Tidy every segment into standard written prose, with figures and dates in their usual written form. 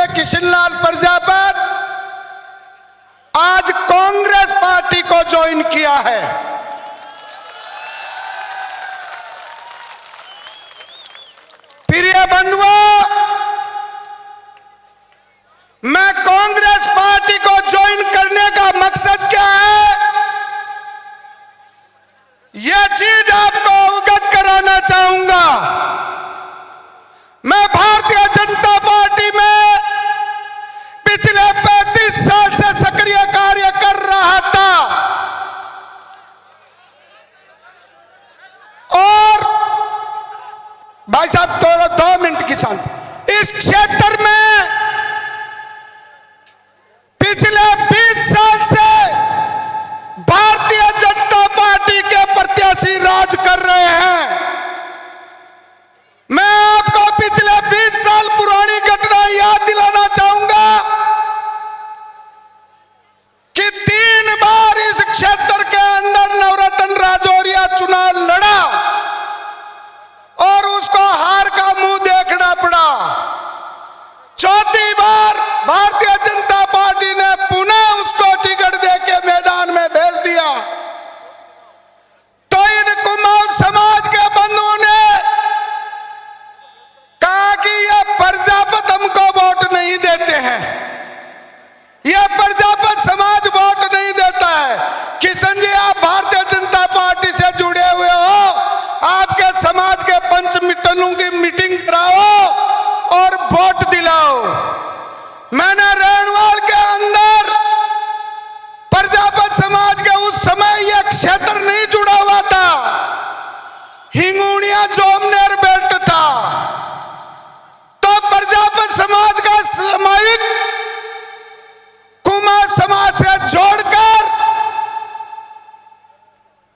किशनलाल प्रजापत आज कांग्रेस पार्टी को ज्वाइन किया है। प्रिय बंधुओं, मैं कांग्रेस पार्टी को ज्वाइन करने का मकसद क्या है, यह चीज आपको अवगत कराना चाहूंगा। मैं भारतीय जनता पार्टी में पिछले 35 साल से सक्रिय कार्य कर रहा था और भाई साहब थोड़ा 2 मिनट की शांति। इस क्षेत्र में पिछले 20 साल से भारतीय जनता पार्टी के प्रत्याशी राज कर रहे हैं। मैं आपको पिछले 20 साल पुरानी घटना याद दिलाना चाहूंगा कि 3 बार इस क्षेत्र के अंदर नवरत्न राजौरिया चुनाव लड़ा और उसको हार का मुंह देखना पड़ा। चौथी बार भारतीय जनता पार्टी ने पुनः उसको टिकट देके मैदान में भेज दिया। तो इन कुमाऊं समाज के बंधुओं ने कहा कि ये प्रजापत हमको वोट नहीं देते हैं, यह प्रजापत समाज वोट नहीं देता है। किशन जी, आप भारतीय जनता पार्टी से जुड़े हुए हो, आपके समाज के पंच मिटनों की मीटिंग कराओ और वोट दिलाओ। मैंने रेणवाल के अंदर प्रजापत समाज के उस समय यह क्षेत्र नहीं जुड़ा हुआ था, हिंगुनिया जोमनेर बेल्ट था। तो प्रजापत समाज का सामायिक कुमाऊं समाज से जोड़कर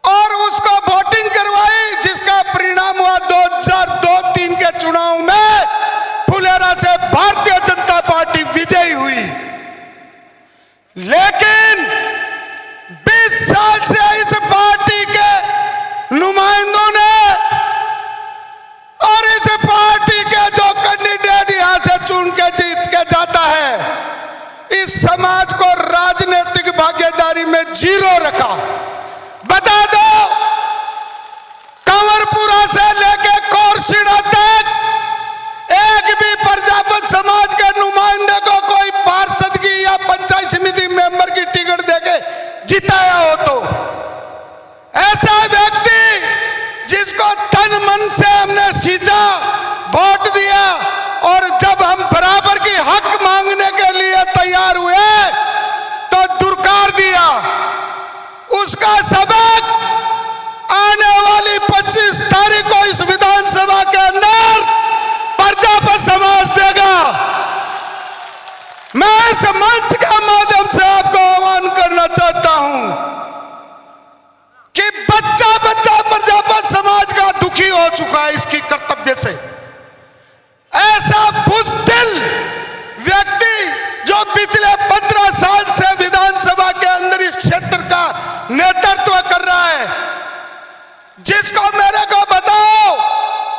और उसको वोटिंग करवाई, जिसका परिणाम हुआ 2002-03 के चुनाव में फुलेरा से भारतीय जनता पार्टी विजयी हुई। लेकिन 20 साल से इस पार्टी के नुमाइंदों ने और इस पार्टी के जो कैंडिडेट यहां से चुन के जीत के जाता है, इस समाज को राजनीतिक भागीदारी में 0 रखा। बता दो, कंवरपुरा से लेके कोरसीड़ा तक एक भी प्रजापत समाज के नुमाइंदे को कोई पार्षद की या पंचायत समिति मेंबर की टिकट देके जिताया हो तो ऐसा व्यक्ति जिसको तन मन से हमने सींचा, वोट दिया और जब हम बराबर की हक मांगने के लिए तैयार हुए तो दुरकार दिया, उसका सबक आने वाली 25 तारीख को इस विधानसभा के अंदर प्रजापत समाज देगा। मैं इस मंच के माध्यम से आपको आह्वान करना चाहता हूं कि बच्चा बच्चा प्रजापत समाज का दुखी हो चुका है इसकी कर्तव्य से। ऐसा बुज़दिल व्यक्ति जो पिछले 15 साल से विधानसभा के अंदर इस क्षेत्र का नेतृत्व कर रहा है, जिसको मेरे को बताओ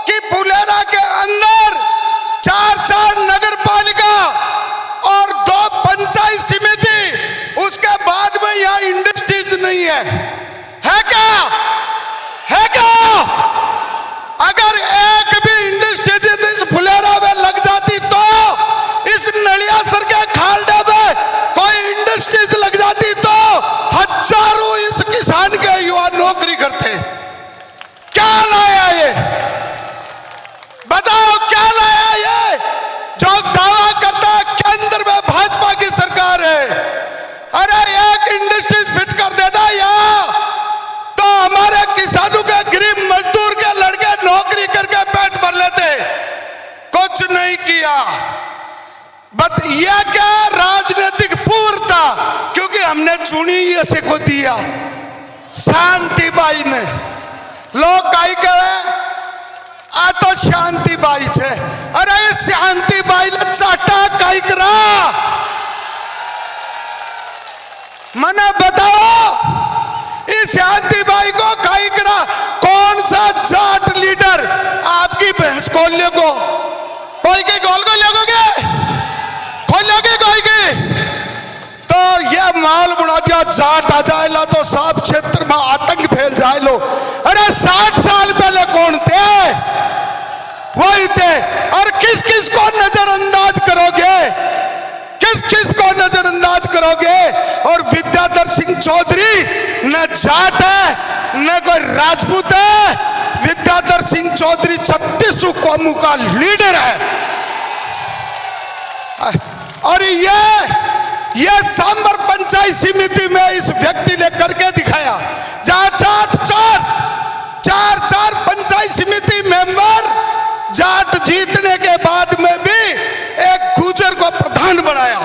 कि फुलेरा के अंदर 4 नगर पालिका और 2 पंचायत समिति, उसके बाद में यहां इंडस्ट्रीज नहीं है क्या? है क्या? अगर एक भी इंडस्ट्रीज इस फुलेरा में लग जाती तो इस नलियासर के खालडे में कोई इंडस्ट्रीज लग जाती तो हजारों इस किसान के युवा नौकरी करते। क्या लाया ये? बताओ क्या लाया ये? जो दावा करता है केंद्र में भाजपा की सरकार है, अरे एक इंडस्ट्रीज फिट कर देता यहाँ तो हमारे किसानों के गरीब मजदूर के लड़के नौकरी करके पेट भर लेते। कुछ नहीं किया। बट यह क्या राजनीतिक पूर्वता, क्योंकि हमने चुनी ऐसे को दिया शांतिबाई ने। लोग कहीं कहे आ तो शांतिबाई छे, अरे शांतिबाई ने चाटा कहीं करा। मने बताओ इस शांतिबाई को कहीं करा? कौन सा जाट लीडर आपकी भैंस खोलने को कोई के गोल को लगोगे? आ जाएला तो सब क्षेत्र में आतंक फैल जाएलो। अरे 60 साल पहले कौन थे? वही थे। और किस किस को नजरअंदाज करोगे? किस किस को नजरअंदाज करोगे? और विद्याधर सिंह चौधरी न जाट है न कोई राजपूत है। विद्याधर सिंह चौधरी 36 कौमों का लीडर है। और ये सांबर पंचायत समिति में इस व्यक्ति ने करके दिखाया, जहां चार पंचायत समिति मेंबर जाट जीतने के बाद में भी एक गुर्जर को प्रधान बनाया।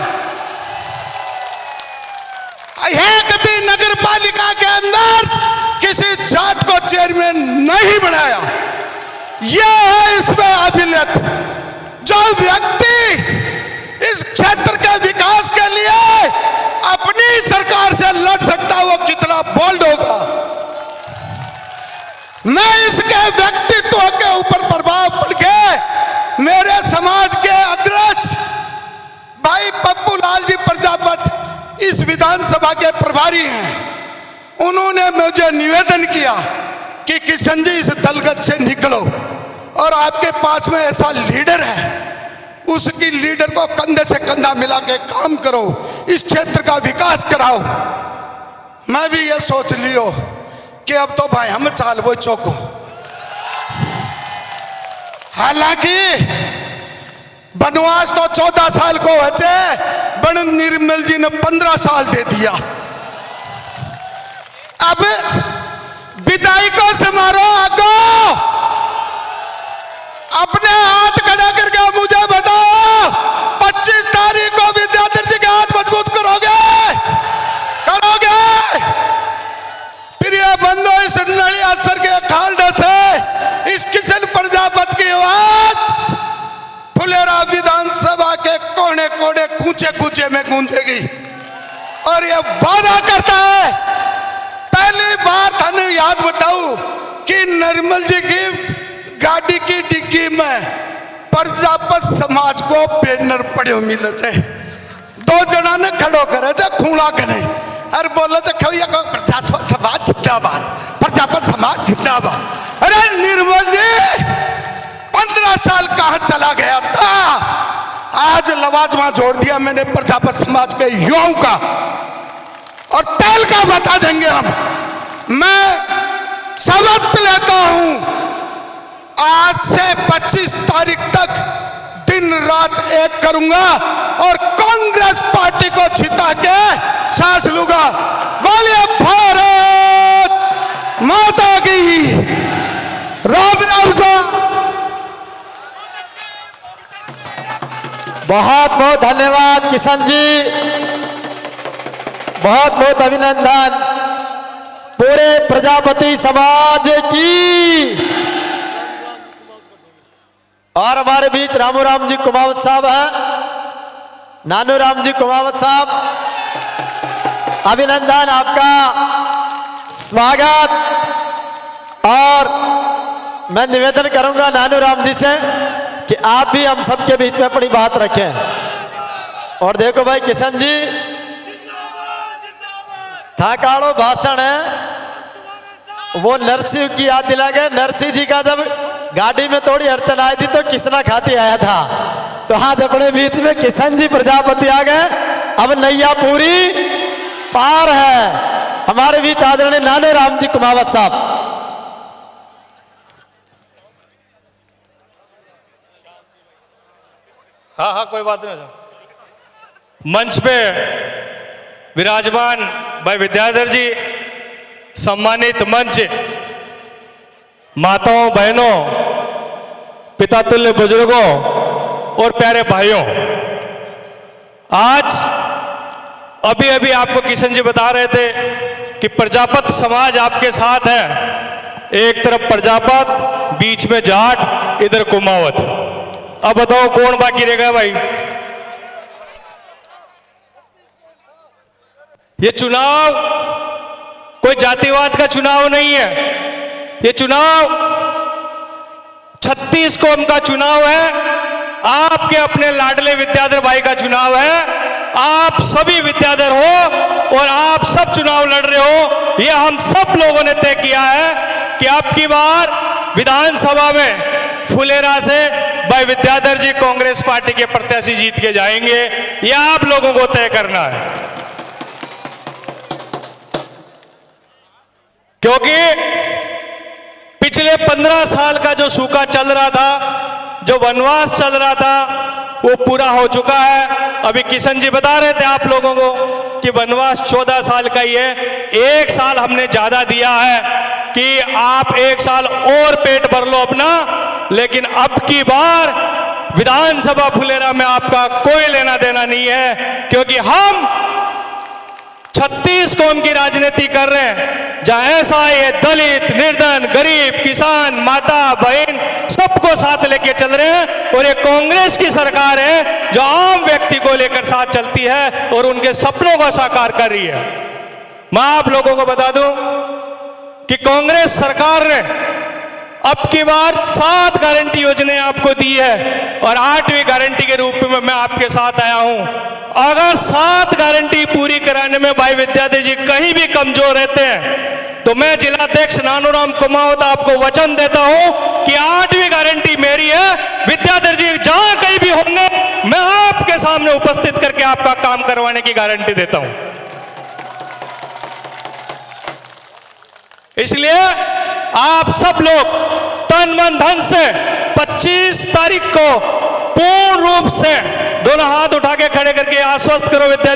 एक भी नगर पालिका के अंदर किसी जाट को चेयरमैन नहीं बनाया। यह है इसमें अभिलेख। जो व्यक्ति इस क्षेत्र के विकास के लिए अपनी सरकार से लड़ सकता है वो कितना बोल्ड होगा। मैं इसके व्यक्तित्व के ऊपर प्रभाव पड़ के मेरे समाज के अग्रज भाई पप्पू लाल जी प्रजापति इस विधानसभा के प्रभारी हैं। उन्होंने मुझे निवेदन किया कि किशन जी इस दलगत से निकलो और आपके पास में ऐसा लीडर है, उसकी लीडर को कंधे से कंधा मिला के काम करो, इस क्षेत्र का विकास कराओ। मैं भी ये सोच लियो कि अब तो भाई हम चाल वो चौको। हालांकि बनवास तो 14 साल को बचे, बन निर्मल जी ने 15 साल दे दिया। अब विधायकों से मारो आगो, अपने हाथ खड़ा करके मुझे बताओ 25 तारीख को विद्याधर जी के हाथ मजबूत करोगे? फिर ये बंदो इस नड़िया सर के खालडे से इस किशन प्रजापति की आवाज फुलेरा विधानसभा के कोने कोने कूचे कूचे में गूंजेगी। और ये वादा करता है, पहली बार थाने याद बताऊं कि निर्मल जी की गाड़ी की डिग्गी में प्रजापति समाज को बैनर पड़े मिले थे। 2 जना ने खड़ो करे थे खूणा करे और बोले थे खैया को प्रजापति समाज जिंदाबाद, प्रजापति समाज जिंदाबाद। अरे निर्मल जी 15 साल कहां चला गया था? आज लवाजमा जोड़ दिया मैंने प्रजापति समाज के युवाओं का, और तेल का बता देंगे हम। मैं शपथ लेता हूं आज से 25 तारीख तक दिन रात एक करूंगा और कांग्रेस पार्टी को जिता के सांस लूंगा। बोलिए भारत माता की। राम राम साहब, बहुत बहुत धन्यवाद किशन जी, बहुत बहुत अभिनंदन पूरे प्रजापति समाज की। और हमारे बीच रामू राम जी कुमावत साहब हैं, नानू राम जी कुमावत साहब, अभिनंदन, आपका स्वागत। और मैं निवेदन करूंगा नानू राम जी से कि आप भी हम सबके बीच में अपनी बात रखें। और देखो भाई किशन जी, था काड़ो भाषण है वो नरसिंह की याद दिला गए। नरसिंह जी का जब गाड़ी में थोड़ी अड़चन आई थी तो किसना खाती आया था, तो आज अपने बीच में किशन जी प्रजापति आ गए। अब नैया पूरी पार है। हमारे बीच आदरणीय नानू राम जी कुमावत साहब। हाँ हाँ कोई बात नहीं। मंच पे विराजमान भाई विद्याधर जी, सम्मानित मंच, माताओं बहनों, पिता तुल्य बुजुर्गों और प्यारे भाइयों, आज अभी अभी आपको किशन जी बता रहे थे कि प्रजापत समाज आपके साथ है। एक तरफ प्रजापत, बीच में जाट, इधर कुमावत। अब बताओ कौन बाकी रहेगा भाई? ये चुनाव कोई जातिवाद का चुनाव नहीं है। ये चुनाव 36 कौम का चुनाव है। आपके अपने लाडले विद्याधर भाई का चुनाव है। आप सभी विद्याधर हो और आप सब चुनाव लड़ रहे हो, यह हम सब लोगों ने तय किया है कि अब की बार विधानसभा में फुलेरा से भाई विद्याधर जी कांग्रेस पार्टी के प्रत्याशी जीत के जाएंगे। यह आप लोगों को तय करना है, क्योंकि पिछले 15 साल का जो सूखा चल रहा था, जो वनवास चल रहा था, वो पूरा हो चुका है। अभी किशन जी बता रहे थे आप लोगों को कि वनवास 14 साल का ही है। 1 साल हमने ज्यादा दिया है कि आप 1 साल और पेट भर लो अपना, लेकिन अब की बार विधानसभा फुलेरा में आपका कोई लेना देना नहीं है, क्योंकि हम 36 कौम की राजनीति कर रहे हैं, जहां ऐसा है दलित, निर्धन, गरीब, किसान, माता, बहन सबको साथ लेके चल रहे हैं। और ये कांग्रेस की सरकार है जो आम व्यक्ति को लेकर साथ चलती है और उनके सपनों को साकार कर रही है। मैं आप लोगों को बता दूं कि कांग्रेस सरकार ने अब की बार 7 गारंटी योजनाएं आपको दी है और 8वीं गारंटी के रूप में मैं आपके साथ आया हूं। अगर 7 गारंटी पूरी कराने में भाई विद्याधर जी कहीं भी कमजोर रहते हैं तो मैं जिलाध्यक्ष नानूराम कुमावत आपको वचन देता हूं कि 8वीं गारंटी मेरी है। विद्याधर जी जहां कहीं भी होंगे मैं आपके सामने उपस्थित करके आपका काम करवाने की गारंटी देता हूं। इसलिए आप सब लोग तन मन धन से 25 तारीख को पूर्ण रूप से दोनों हाथ उठा के खड़े करके आश्वस्त करो विद्यार्थी